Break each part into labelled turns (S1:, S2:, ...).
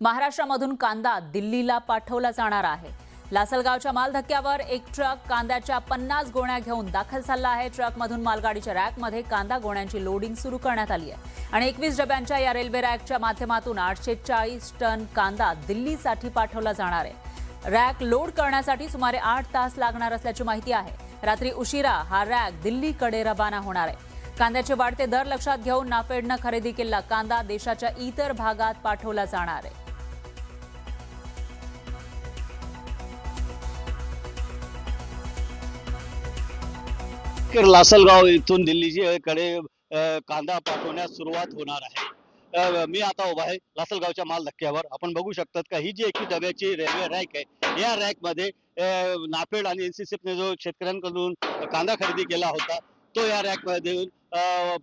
S1: महाराष्ट्रामधून कांदा दिल्लीला पाठवला जाणार आहे। लासलगावच्या माल धक्क्यावर एक ट्रक कांद्याच्या 50 गोण्या घेऊन दाखल झाला आहे। ट्रकमधून मालगाडीच्या रॅकमध्ये कांदा गोण्यांची लोडिंग सुरू करण्यात आली आहे आणि 21 डब्यांच्या या रेल्वे रॅकच्या माध्यमातून 840 टन कांदा दिल्लीसाठी पाठवला जाणार आहे। रॅक लोड करण्यासाठी सुमारे 8 तास लागणार असल्याची माहिती आहे। रात्री उशिरा हा रॅक दिल्लीकडे रवाना होणार आहे। कांद्याचे वाढते दर लक्षात घेऊन नाफेडनं खरेदी केलेला कांदा देशाच्या इतर भागात पाठवला जाणार आहे।
S2: लासलगाव इथून दिल्लीकडे कांदा पाठवण्यास सुरुवात होणार आहे। मी आता उभा आहे लासलगावच्या माल धक्क्यावर। आपण बघू शकतात का ही जी 21 डब्याची रेल्वे रॅक आहे, या रॅक मध्ये नाफेड आणि एनसीसीने जो शेतकऱ्यांकडून कांदा खरेदी केला होता तो या रॅक मध्ये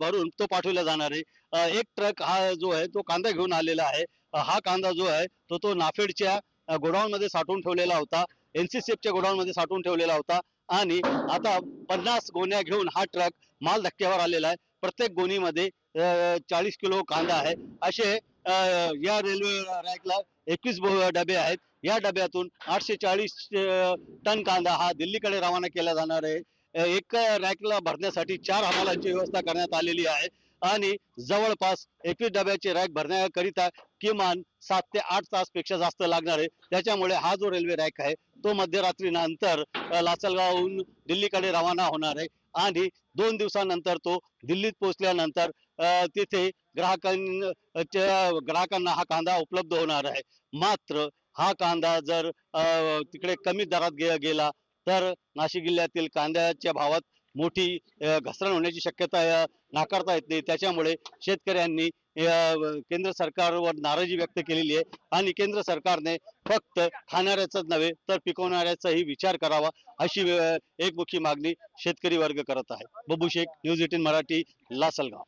S2: भरून तो पाठवला जाणार आहे। एक ट्रक हा जो आहे तो कांदा घेऊन आलेला आहे। हा कांदा जो आहे तो नाफेडच्या गोडाऊन मध्ये साठवून ठेवलेला होता, एनसीसीच्या गोडाऊन मध्ये साठवून ठेवलेला होता आणि आता 50 गोण्या घेऊन हा ट्रक माल धक्क्यावर आलेला आहे। प्रत्येक गोणीमध्ये 40 किलो कांदा आहे। असे या रेल्वे रॅकला 21 डबे आहेत। या डब्यातून 840 टन कांदा हा दिल्लीकडे रवाना केला जाणार आहे। एक रॅकला भरण्यासाठी 4 हमालांची व्यवस्था करण्यात आलेली आहे आणि जवळपास 21 डब्याचे रॅक भरण्याकरिता किमान 7 ते 8 तास पेक्षा जास्त लागणार आहे। त्याच्यामुळे हा जो रेल्वे रॅक आहे तो मध्यरात्रीनंतर लासलगावहून दिल्लीकडे रवाना होणार आहे आणि 2 दिवसानंतर तो दिल्लीत पोहोचल्यानंतर तिथे ग्राहकांना हा कांदा उपलब्ध होणार आहे। मात्र हा कांदा जर तिकडे कमी दरात गेला तर नाशिक जिल्ह्यातील कांद्याच्या भावात मोठी घसरण होण्याची शक्यता नाकारता येत नाही। त्याच्यामुळे शेतकऱ्यांनी केंद्र सरकारवर नाराजी व्यक्त केलेली आहे आणि केंद्र सरकारने फक्त खाणाऱ्याचाच नव्हे तर पिकवणाऱ्याचाही विचार करावा अशी एकमुखी मागणी शेतकरी वर्ग करत आहे। बबू शेख, न्यूज 18 मराठी, लासलगाव।